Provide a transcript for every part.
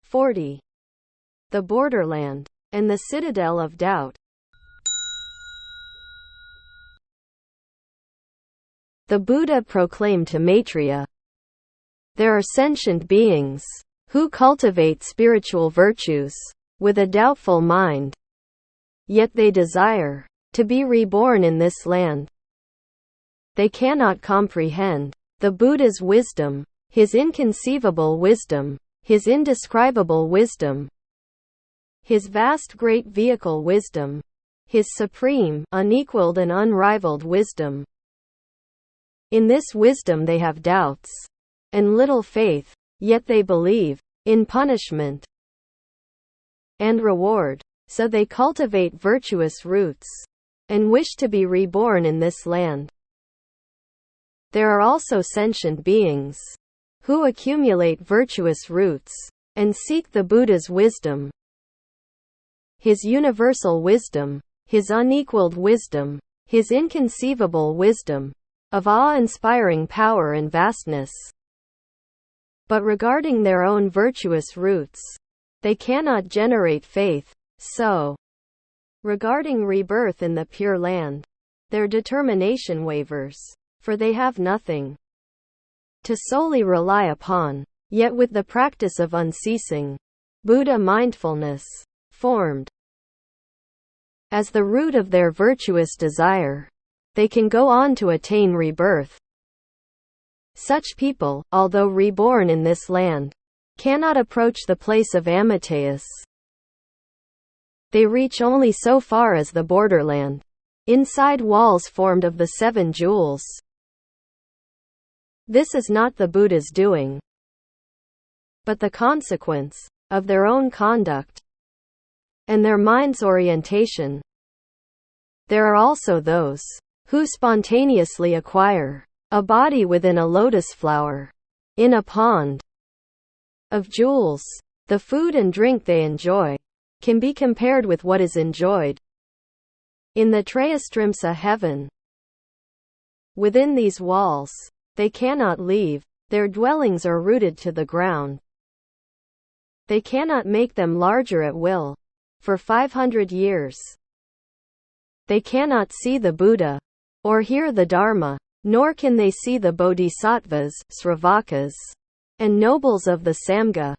40. The borderland and the citadel of doubt. The Buddha proclaimed to Maitreya, "There are sentient beings who cultivate spiritual virtues with a doubtful mind, yet they desire to be reborn in this land. They cannot comprehend the Buddha's wisdom, his inconceivable wisdom, his indescribable wisdom, his vast great vehicle wisdom, his supreme, unequaled and unrivaled wisdom. In this wisdom they have doubts and little faith, yet they believe in punishment and reward, so they cultivate virtuous roots and wish to be reborn in this land. There are also sentient beings who accumulate virtuous roots and seek the Buddha's wisdom, his universal wisdom, his unequaled wisdom, his inconceivable wisdom, of awe-inspiring power and vastness. But regarding their own virtuous roots, they cannot generate faith, so, regarding rebirth in the Pure Land, their determination wavers, for they have nothing to solely rely upon. Yet with the practice of unceasing Buddha mindfulness formed as the root of their virtuous desire, they can go on to attain rebirth. Such people, although reborn in this land, cannot approach the place of Amitayus. They reach only so far as the borderland, inside walls formed of the 7 jewels. This is not the Buddha's doing, but the consequence of their own conduct and their mind's orientation. There are also those who spontaneously acquire a body within a lotus flower, in a pond of jewels. The food and drink they enjoy can be compared with what is enjoyed in the Trayastrimsa heaven. Within these walls, they cannot leave. Their dwellings are rooted to the ground. They cannot make them larger at will. For 500 years, they cannot see the Buddha or hear the Dharma, nor can they see the Bodhisattvas, Sravakas, and nobles of the Samgha.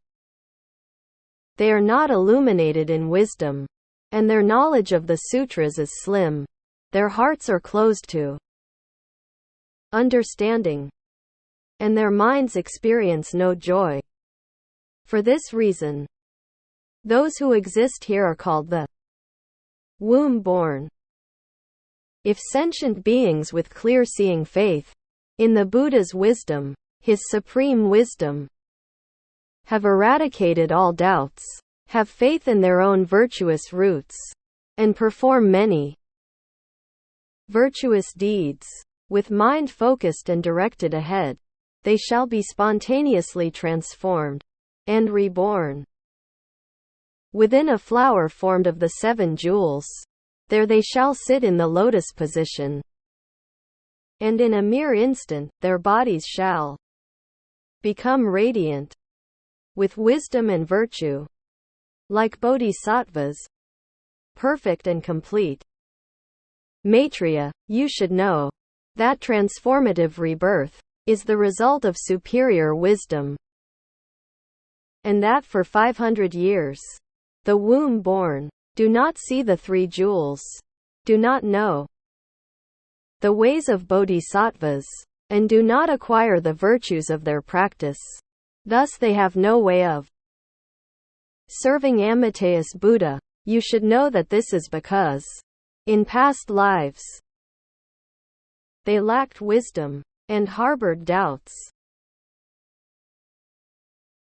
They are not illuminated in wisdom, and their knowledge of the sutras is slim. Their hearts are closed to understanding, and their minds experience no joy. For this reason, those who exist here are called the womb-born. If sentient beings with clear-seeing faith in the Buddha's wisdom, his supreme wisdom, have eradicated all doubts, have faith in their own virtuous roots, and perform many virtuous deeds, with mind focused and directed ahead, they shall be spontaneously transformed and reborn within a flower formed of the 7 jewels. There they shall sit in the lotus position, and in a mere instant their bodies shall become radiant with wisdom and virtue, like bodhisattvas, perfect and complete. Maitreya, you should know that transformative rebirth is the result of superior wisdom, and that for 500 years, the womb-born do not see the 3 jewels, do not know the ways of bodhisattvas, and do not acquire the virtues of their practice. Thus they have no way of serving Amitayus Buddha. You should know that this is because, in past lives, they lacked wisdom and harbored doubts.